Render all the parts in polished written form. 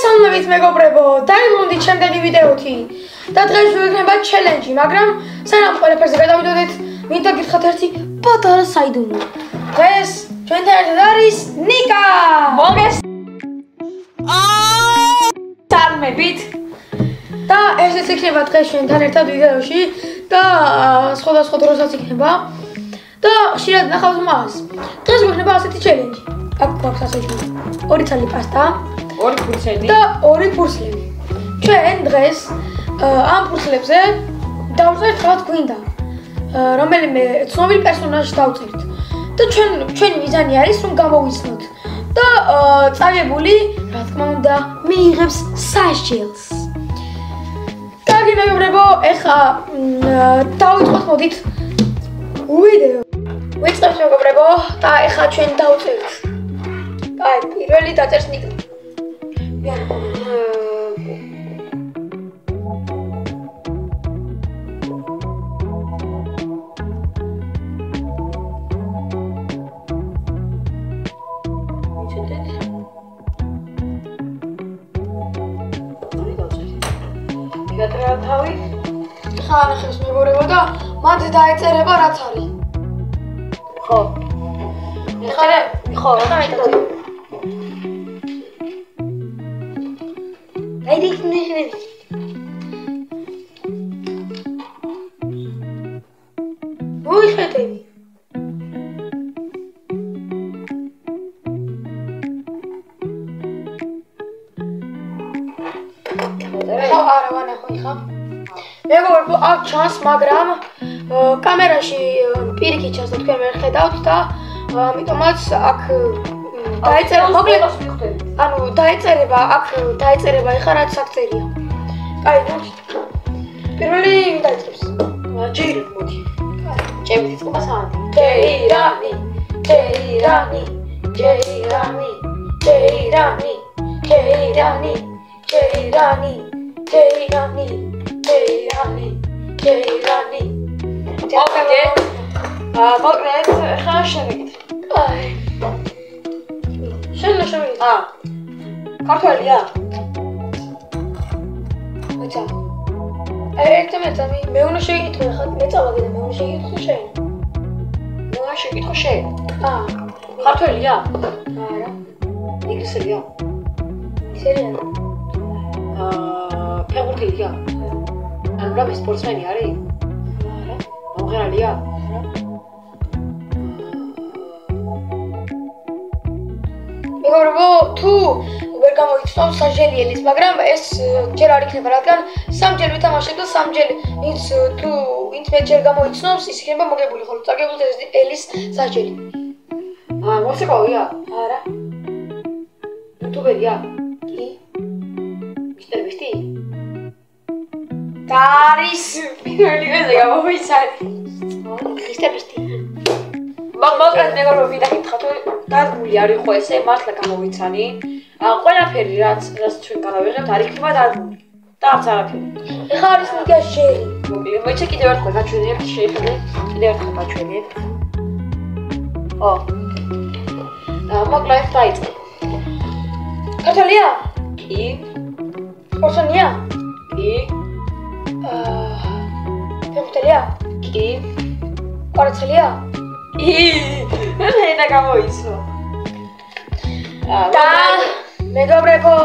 მოგესალმებით მეგობრებო, დაიბრუნდით შემდეგი ვიდეოთი და დღეს ვიქნება ჩელენჯი, მაგრამ სანამ ყველაფერზე გადავიდოდეთ, მინდა გითხრათ ერთი პატარა საიდუმლო. დღეს ჩვენთან ერთად არის ნიკა. მოგესალმებით. და ესეც იქნება დღეს ჩვენთან ერთად ვიდეოში და სხვადასხვა დროსაც იქნება. და ხშირად ნახავს მას. დღეს ვიქნება ასეთი ჩელენჯი. აქ გვაქვს ასეთი 2 ცალი პასტა. 2 ფურცელი და 2 ფურცლები. ჩვენ დღეს ამ ფურცლებზე დავწერთ რაღაც გვინდა. რომელიმე ცნობილ პერსონაჟს დავწერთ. და ჩვენი მიზანი არის რომ გამოვიცნოთ. და წაგებული, რა თქმა უნდა, მიიღებს სასჯელს. კარგი მეგობრებო, ეხლა დავიწყოთ მოდით ვიდეო. ვიწყებთ მეგობრებო და ეხლა ჩვენ დავწერთ. აი, პირველი დაწერს ნიკა. გატრა თავი. ხა ნახებს მეგობრებო და მანდ დაეწერება რაც არის. ხო. ხო, ხა Haydi gitmeyelim. Bu işte tabii. Aravana xoixa. მეგობრებო, აქ ჩანს, მაგრამ კამერაში პირიქით ჩანს და თქვენ ვერ ხედავთ და ამიტომაც აქ დაეწერა მოკლედ ანუ დაეწერება აქ დაეწერება ეხლა რაც აქ წერია. კაი, პირველი დაეწერებს. ჯეირანი მოდი. ჯეირანი წყობა საათი. ჯეირანი, ჯეირანი, ჯეირანი, ჯეირანი, ჯეირანი, ჯეირანი, ჯეირანი, ჯეირანი, ჯეირანი. მოკლედ, ხა შევიდეთ. კაი. შენ შევიდეთ. ქართველია? მეცა. ერთი მეცა მე უნდა შეგიკითხო ხა მეწავადი და მე უნდა შეგიკითხო შენ. მე უნდა შეგიკითხო შენ. ქართველია? არა. ინგლისელია? ინგლისელია. ფეხბურთელია? ანუ რა სპორტსმენი არის? არა. მომღერალია? არა. მეგობრებო, თუ ვერ გამოიცნობს სასჯელიელის, მაგრამ ეს ჯერ არ იქნება, რადგან 3 ჯერ ვითამაშებ და 3 ჯერ ვინც მე ჯერ გამოიცნობს, ის იქნება მოგებული, ხოლო წაგებული ელის სასჯელი. მუსიკოვია? არა. იუტუბერია? კი. მისტერ ბისტი? და არის პირველი ვეზე გამოვიცანი. მისტერ ბისტი. მოკლედ მეგობრებო, ვიდაგითხა თუ დადგმული არ იყო ესე, მართლა გამოვიცანი. ყველაფერი რაც ჩვენ გავიღებთ არ იქნება დადგმული. და არც არაფერი. ეხლა არის ნიკა შერი. მოკლედ, მოიცა კიდევ ერთხელ გაჩვენებთ, შეიძლება კიდევ ერთხელ გაჩვენებთ. ო. მოკლედ დაიწყე. ქართველია? კი. სპორტსმენია? კი. ფეხბურთელია? კი. კვარცხელია? მე და გამოიცნო. და მეგობრებო,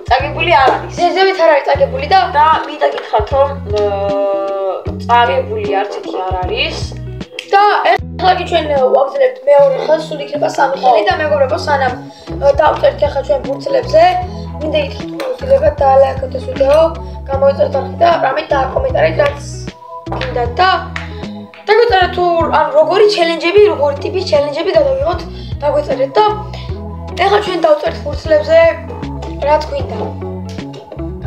წაგებული არ არის. ზევით არ არის წაგებული და მინდა გითხრათ რომ წაგებული არც ერთი არ არის. და ეხლა კი ჩვენ ვაგზავნებთ მეორე ხელს, სულ იქნება 3 ხელი და მეგობრებო, სანამ დავწერთ ახლა ჩვენ ფურცლებზე, მინდა გითხრათ რომ შეიძლება დაალაიქოთ ეს ვიდეო, გამოიწერთ არხი და რამე დააკომენტარეთ რაც გინდა და დაგვეწერეთ თუ ან როგორი ჩელენჯები, როგორი ტიპის ჩელენჯები გადავიღოთ, დაგვეწერეთ და ეხლა ჩვენ დავწერთ ფურცლებზე რაც გვინდა.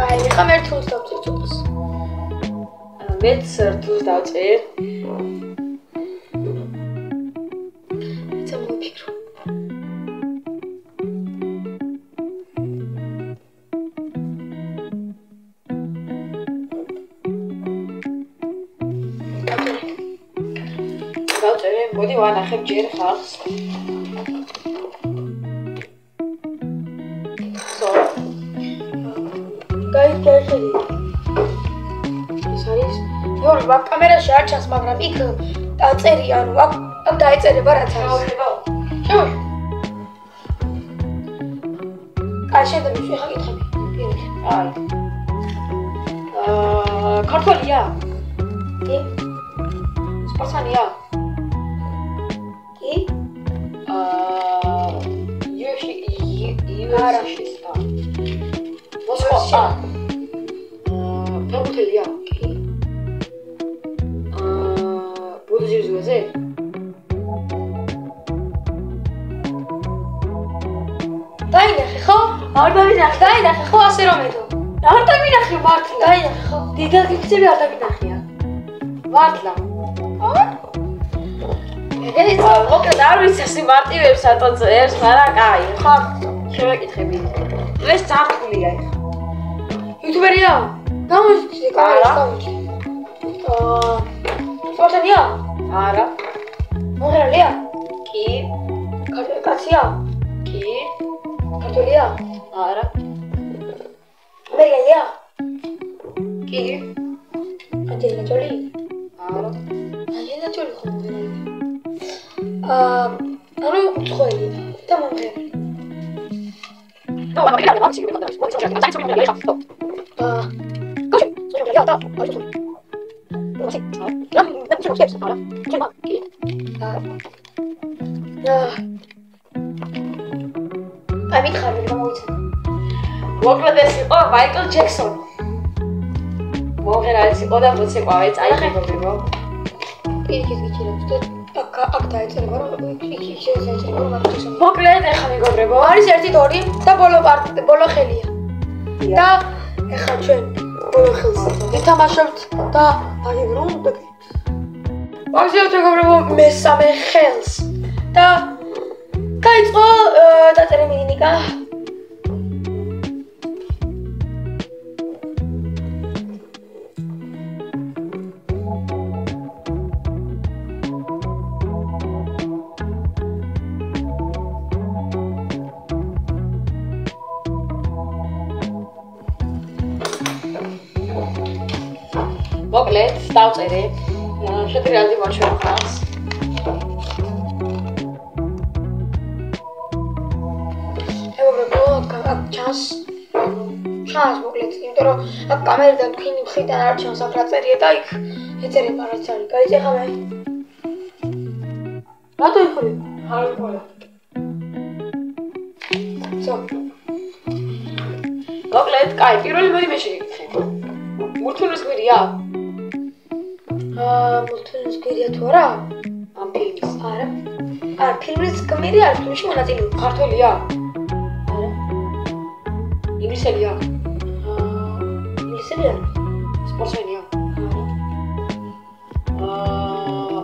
აი, ეხლა მე რთულს დავწერ ცოტას. მეც რთულს დავწერ. ეცა მოვიფიქრო. დავწერე, მოდი ვანახებ ჯერ ხალხს. გაიწერილი. ეს არის მეორე მაგ კამერაში არ ჩანს, მაგრამ იქ დაწერია, ანუ აქ დაეწერება რაც არის. შევ. აი შეიძლება ვიხა კითხები. პირველი. აი. ქართველია? კი. სპორტსმენია? კი. იუეფსი-ს. მოსკოვსა. ფეხბურთელია? კი. ბუდიზმზე? დაინახე ხო? არ დავინახე. დაინახე ხო ასე რომ ედო. არ დავინახე მართლა. დაინახე ხო? დიდაგიქცები არ დავინახია. მართლა. ეგეც მოკლედ არ ვიცი ასე მარტივებს ატოც ერთს, მაგრამ კაი, ხო? შევეკითხები. ეს ძარფულია ეხა. იუთუბერია? გამოსცი კამერას გამოსცი. სპორტსმენია? არა. მომღერალია? კი. კაცია? კი. ქართველია? არა. ამერიკელია? კი. ანჯელინა ჯოლი? არა. ანჯელინა ჯოლი ხო მომღერალი? ანუ უცხოელი და მომღერალი. აი მითხარი გამოიცა. მოკლედ ეს იყო მაიკლ ჯექსონი. მომღერალი იყო და მოცეკვავეც აი მეგობრებო. პირიქით გიჩერებს და აქ დაეწერება რომ იქ შეეწერება რომ მაგის მოკლედ ეხა მეგობრებო არის 1-2 და ბოლო ხელია. და ეხა ჩვენ ბოლო ხელს ვითამაშებთ და აგიბრუნდებით. ვაგზავნოთ მეგობრებო მესამე ხელს და გაიწყო დაწერე მინიკა. მოკლედ დავწერე შეტრიალდი მოჩვენ ხალხს. მეგობრებო აქ ჩანს მოკლედ იმიტომ რომ აქ კამერიდან თქვენი მხრიდან არ ჩანს აქ რა წერია და იქ ეწერება რაც არის. გაიწეხა მე. რატო იხური? არ ვიყოლე. ზო. მოკლედ კაი პირველი მოდი მე შეგეკითხე. მურთულის გვირია? მურთულის გვირია თუ არა? ამ ფილმის? არა. არ ფილმის გმირი არ ფილმში მონაწილეობს. ქართველია? არა. ინგლისელია? ინგლისელია? სპორტსმენია? არა.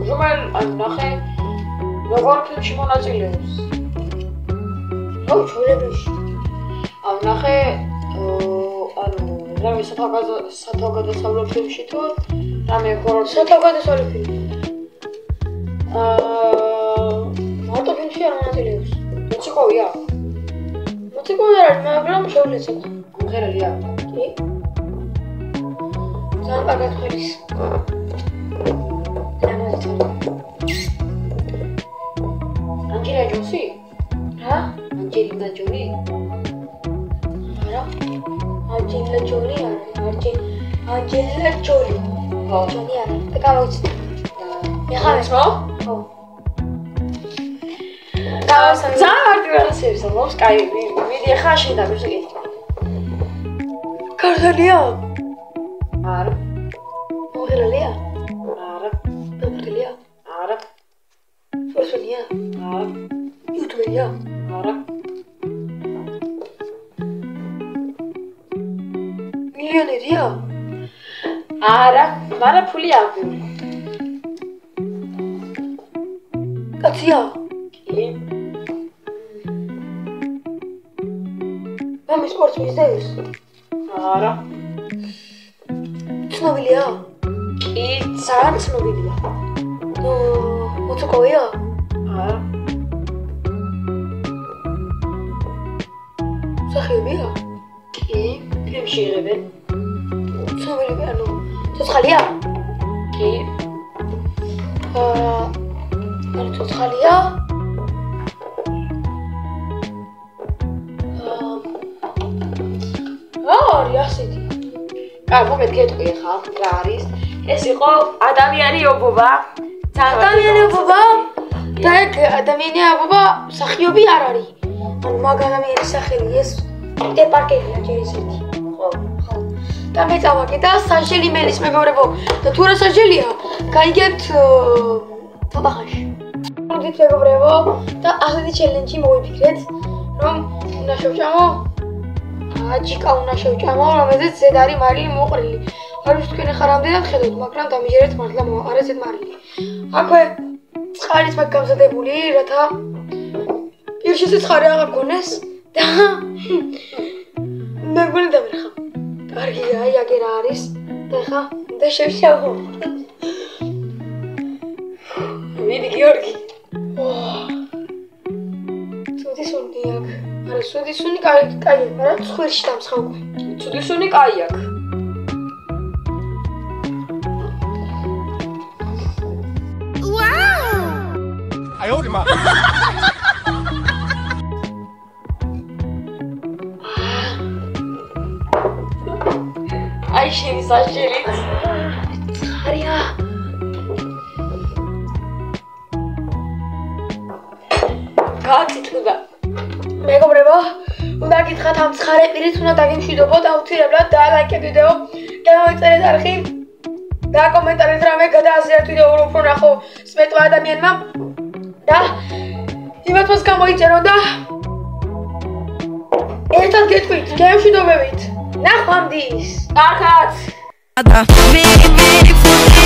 რომელ ნახე როგორ ფილმში მონაწილეობს? აუ ჩვეულებრივში. აუ ნახე რამე სათავგადასავლო ფილმში თუ რამე ჰორორ სათავგადასავლო ფილმი. მარტო ფილმში არ მონაწილეობს. მოცეკვავია? მოცეკვავი არ არის, მაგრამ შეუძლია. მომღერალია? კი. ძალიან კარგად ხვერის. ანჯელინა ჯოლი? რა? ანჯელინა ჯოლი? არა. Angelina Jolie Angelina Jolie. Jolie არა. და გავიცი. ეხავეს ხო? ხო. გავასწავლე. ძალიან მარტივი რაღაცებია, მოს კაი. მიდი ახლა შენ და ვიშეკე. ქართველია? არა. მომღერალია? არა. ფეხბურთელია? არა. სპორტსმენია? არა. იუთუბერია? არა. მილიონერია? არა, მაგრამ ფული აქვს. კაცია? კი. მამის სპორტს მისდევს? არა. ცნობილია? კი, ძალიან ცნობილია. მოცეკვავია? არა. მსახიობია? კი, ფილმში იღებენ. ცნობილი ანუ ცოცხალია? კი. ანუ ცოცხალია? არის ასეთი. კარგი, მეთქეთყვი ხა, რა არის? ეს იყო ადამიანი ობობა. ადამიანი ობობა? და ეგ ადამიანი ობობა მსახიობი არ არის. ანუ მაგ ადამიანის სახელი ეს პიტერ პარკერია ჯერ ისეთი. ხო. და მე წავაკი და სანჟელი მელის მეგობრებო და თუ რა სანჟელია გაიგებთ ცოტა ხანში. მოდით მეგობრებო და ახლა ჩელენჯი მოვიფიქრეთ რომ უნდა შევჭამო აჯიკა უნდა შევჭამო რომელზეც ზედ არის მარილი მოყრილი. არ ვიცი თქვენ ახლა რამდენად ხედავთ მაგრამ დამიჯერეთ მართლა არ ესეთ მარილი. აქვე წყარიც მაგ გამზადებული რათა პირში სიცხარე აღარ გქონდეს და მე მგონი დამერხა. კარგია, აი აგერ არის. და ხა და შევშავო. მიდი გიორგი. ცუდი სუნი აქ. არა, ცუდი სუნი კაი, მაგრამ ცხვირში დამცხა უკვე. ცუდი სუნი კაი აქ. Wow! Ayo, Rima. აი შენი საშელიც. ცხარია. გაკითხდა. მეგობრებო, უნდა გითხრათ ამ ცხარე პირით უნდა დაგემშვიდობოთ აუცილებლად და ლაიქეთ ვიდეო, გამოიწერეთ არხი და კომენტარით რამე გადააზიარეთ ვიდეო რომ უფრო ნახო სპეტო ადამიანმა და იმათოს გამოიწერო და ერთად გეტყვით, გემშვიდობებით. ნახვამდის. ახაც. Very, very